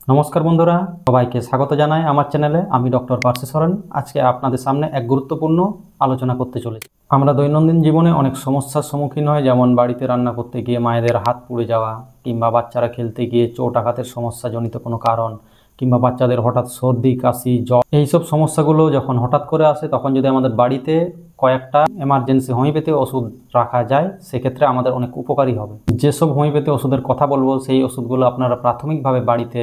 নমস্কার বন্ধুরা, সবাইকে স্বাগত জানাই আমার চ্যানেলে। আমি ডক্টর পার্সি সরেন। আজকে আপনাদের সামনে এক গুরুত্বপূর্ণ আলোচনা করতে চলেছি। আমরা দৈনন্দিন জীবনে অনেক সমস্যার সম্মুখীন হই, যেমন বাড়িতে রান্না করতে গিয়ে মায়েদের হাত পুড়ে যাওয়া, কিংবা বাচ্চারা খেলতে গিয়ে চোট আঘাতের সমস্যাজনিত কোনো কারণ, কিংবা বাচ্চাদের হঠাৎ সর্দি কাশি জ্বর। এইসব সমস্যাগুলো যখন হঠাৎ করে আসে, তখন যদি আমাদের বাড়িতে কয়েকটা এমার্জেন্সি হোমিওপ্যাথি ওষুধ রাখা যায়, সেক্ষেত্রে আমাদের অনেক উপকারী হবে। যেসব হোমিওপ্যাথি ওষুধের কথা বলবো, সেই ওষুধগুলো আপনারা প্রাথমিকভাবে বাড়িতে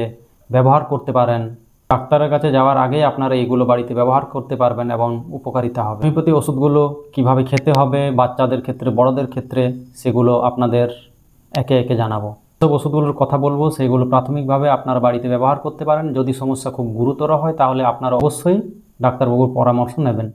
ব্যবহার করতে পারেন। ডাক্তারের কাছে যাওয়ার আগে আপনারা এইগুলো বাড়িতে ব্যবহার করতে পারবেন এবং উপকারিতা হবে। হোমিওপ্যাথি ওষুধগুলো কিভাবে খেতে হবে বাচ্চাদের ক্ষেত্রে, বড়দের ক্ষেত্রে, সেগুলো আপনাদের একে একে জানাবো। সব ওষুধগুলোর কথা বলবো, সেগুলো প্রাথমিকভাবে আপনারা বাড়িতে ব্যবহার করতে পারেন। যদি সমস্যা খুব গুরুতর হয়, তাহলে আপনারা অবশ্যই ডাক্তারবাবুর পরামর্শ নেবেন।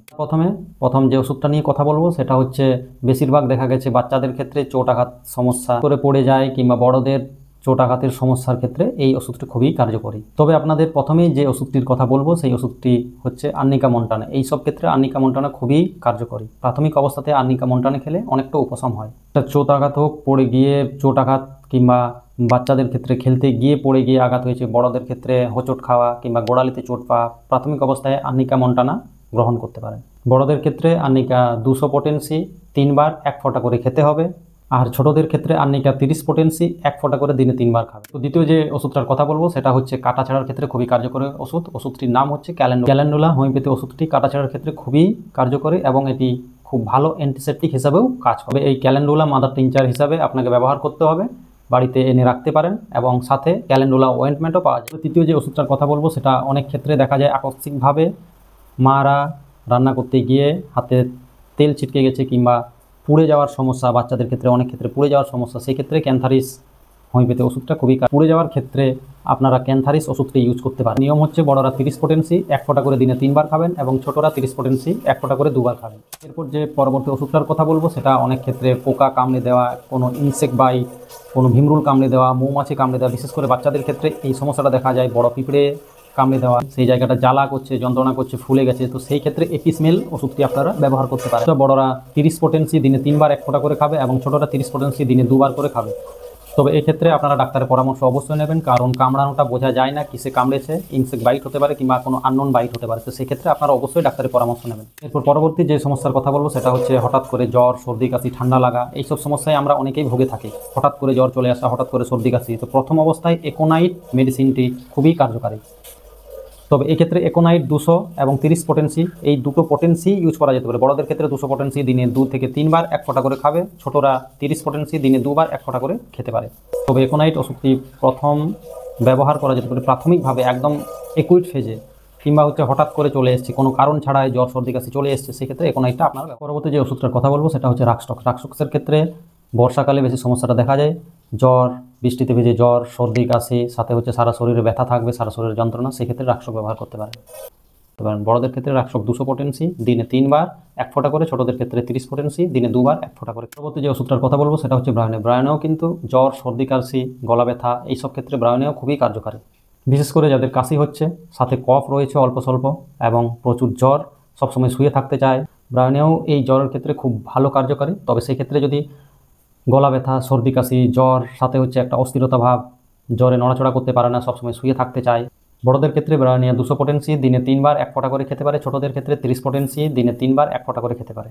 প্রথম যে ওষুধটা নিয়ে কথা বলবো, সেটা হচ্ছে বেশিরভাগ দেখা গেছে বাচ্চাদের ক্ষেত্রে চোট আঘাত সমস্যা করে পড়ে যায়, কিংবা বড়দের চোট আঘাতের সমস্যার ক্ষেত্রে এই ওষুধটি খুবই কার্যকরী। তবে আপনাদের প্রথমেই যে ওষুধটির কথা বলবো, সেই ওষুধটি হচ্ছে আর্নিকা মন্টানা। এই সব ক্ষেত্রে আর্নিকা মন্টানা খুবই কার্যকরী। প্রাথমিক অবস্থাতে আর্নিকা মন্টানা খেলে অনেকটা উপশম হয়। চোট আঘাত হোক, পড়ে গিয়ে চোট আঘাত, কিংবা বাচ্চাদের ক্ষেত্রে খেলতে গিয়ে পড়ে গিয়ে আঘাত হয়েছে, বড়দের ক্ষেত্রে হোঁচট খাওয়া কিংবা গোড়ালিতে চোট পাওয়া, প্রাথমিক অবস্থায় আর্নিকা মন্টানা গ্রহণ করতে পারেন। বড়দের ক্ষেত্রে আর্নিকা 200 পটেন্সি 3 বার 1 ফোঁটা করে খেতে হবে। আর ছোটদের ক্ষেত্রে আর্নিকা 30 পটেন্সি 1 ফোঁটা করে দিনে 3 বার খাবে। তো দ্বিতীয় যে ওষুধটার কথা বলবো, সেটা হচ্ছে কাটাছাড়ার ক্ষেত্রে খুবই কার্যকরী ওষুধ। ওষুধটির নাম হচ্ছে ক্যালেন্ডুলা হোমিওপ্যাথি ওষুধটি কাটাছাড়ার ক্ষেত্রে খুবই কার্যকরী এবং এটি খুব ভালো অ্যান্টিসেপটিক হিসাবেও কাজ হবে। এই ক্যালেন্ডুলা মাদার টিংচার হিসাবে আপনাকে ব্যবহার করতে হবে, বাড়িতে এনে রাখতে পারেন, এবং সাথে ক্যালেন্ডুলা অয়েন্টমেন্টও পাওয়া যায়। তৃতীয় যে ওষুধটার কথা বলবো, সেটা অনেক ক্ষেত্রে দেখা যায় আকস্মিকভাবে মারা রান্না করতে গিয়ে হাতে তেল ছিটকে গেছে, কিংবা পুড়ে যাওয়ার সমস্যা, বাচ্চাদের ক্ষেত্রে অনেক ক্ষেত্রে পুড়ে যাওয়ার সমস্যা, সেক্ষেত্রে ক্যান্থারিস হোমিওপ্যাথি ওষুধটা খুবই পুড়ে যাওয়ার ক্ষেত্রে আপনারা ক্যান্থারিস ওষুধটি ইউজ করতে পারেন। নিয়ম হচ্ছে বড়রা 30 পটেন্সি 1 ফোঁটা করে দিনে 3 বার খাবেন, এবং ছোটরা 30 পটেন্সি 1 ফোঁটা করে 2 বার খাবেন। এরপর যে পরবর্তী ওষুধটার কথা বলবো, সেটা অনেক ক্ষেত্রে পোকা কামড়ে দেওয়া, কোনো ইনসেক্ট বাইট, কোনো ভিমরুল কামড়ে দেওয়া, মৌমাছি কামড়ে দেওয়া, বিশেষ করে বাচ্চাদের ক্ষেত্রে এই সমস্যাটা দেখা যায়। বড় পিঁপড়ে কামড়ে দেওয়া, সেই জায়গাটা জ্বালা করছে, যন্ত্রণা করছে, ফুলে গেছে, তো সেই ক্ষেত্রে এপিসমেল ওষুধটি আপনারা ব্যবহার করতে পারেন। বড়রা 30 পটেন্সি দিনে 3 বার 1 ফোঁটা করে খাবে, এবং ছোটরা 30 পটেন্সি দিনে 2 বার করে খাবে। তবে এই ক্ষেত্রে আপনারা ডাক্তারের পরামর্শ অবশ্যই নেবেন, কারণ কামড়ানোটা বোঝা যায় না কিসে কামড়েছে। ইনসেক্ট বাইট হতে পারে, কিংবা কোনো আননোন বাইট হতে পারে, তো সেক্ষেত্রে আপনারা অবশ্যই ডাক্তারের পরামর্শ নেবেন। এরপর পরবর্তী যে সমস্যার কথা বলবো, সেটা হচ্ছে হঠাৎ করে জ্বর, সর্দি কাশি, ঠান্ডা লাগা। এইসব সমস্যায় আমরা অনেকেই ভুগে থাকি। হঠাৎ করে জ্বর চলে আসা, হঠাৎ করে সর্দি কাশি। তো প্রথম অবস্থায় একোনাইট মেডিসিনটি খুবই কার্যকারী। তবে এক্ষেত্রে একোনাইট 200 এবং 30 পটেন্সি, এই দুটো পটেন্সি ইউজ করা যেতে পারে। বড়দের ক্ষেত্রে 200 পটেন্সি দিনে 2 থেকে 3 বার 1 ফোঁটা করে খাবে, ছোটরা 30 পটেন্সি দিনে 2 বার 1 ফোঁটা করে খেতে পারে। তবে একোনাইট ওষুধটি প্রথম ব্যবহার করা যেতে পারে প্রাথমিকভাবে, একদম একুইট ফেজে, কিংবা হঠাৎ করে চলে এসছে, কোনো কারণ ছাড়াই জ্বর সর্দি কাশি চলে এসছে, সেক্ষেত্রে একোনাইটটা আপনার। পরবর্তী যে ওষুধটার কথা বলবো, সেটা হচ্ছে রাক্সটক্সের ক্ষেত্রে বর্ষাকালে বেশি সমস্যাটা দেখা যায়। জ্বর, বৃষ্টিতে ভিজে জ্বর, সর্দি কাশি, সাথে সারা শরীরে ব্যথা থাকবে, সারা শরীরের যন্ত্রণা, সেক্ষেত্রে রাক্সক ব্যবহার করতে পারেন। বড়দের ক্ষেত্রে রাক্সক 200 পটেন্সি দিনে 3 বার 1 ফোঁটা করে, ছোটদের ক্ষেত্রে 30 পটেন্সি দিনে 2 বার 1 ফোঁটা করে। পরবর্তী যে ওষুধটার কথা বলবো, সেটা হচ্ছে ব্রায়োনেও কিন্তু জ্বর, সর্দি কাশি, গলা ব্যথা, এইসব ক্ষেত্রে ব্রায়োনেও খুবই কার্যকারী। বিশেষ করে যাদের কাশি হচ্ছে, সাথে কফ রয়েছে অল্প স্বল্প, এবং প্রচুর জ্বর, সবসময় শুয়ে থাকতে চায়, ব্রায়োনেও এই জ্বরের ক্ষেত্রে খুব ভালো কার্যকারী। তবে সেই ক্ষেত্রে যদি গলা ব্যথা, সর্দি কাশি, জ্বর, সাথে একটা অস্থিরতা ভাব, জ্বরে নড়াচড়া করতে পারে না, সবসময় শুয়ে থাকতে চায়, বড়দের ক্ষেত্রে ব্রায়োনিয়া 200 পটেন্সি দিনে 3 বার 1 ফোঁটা করে খেতে পারে, ছোটদের ক্ষেত্রে 30 পটেন্সি দিনে 3 বার 1 ফোঁটা করে খেতে পারে।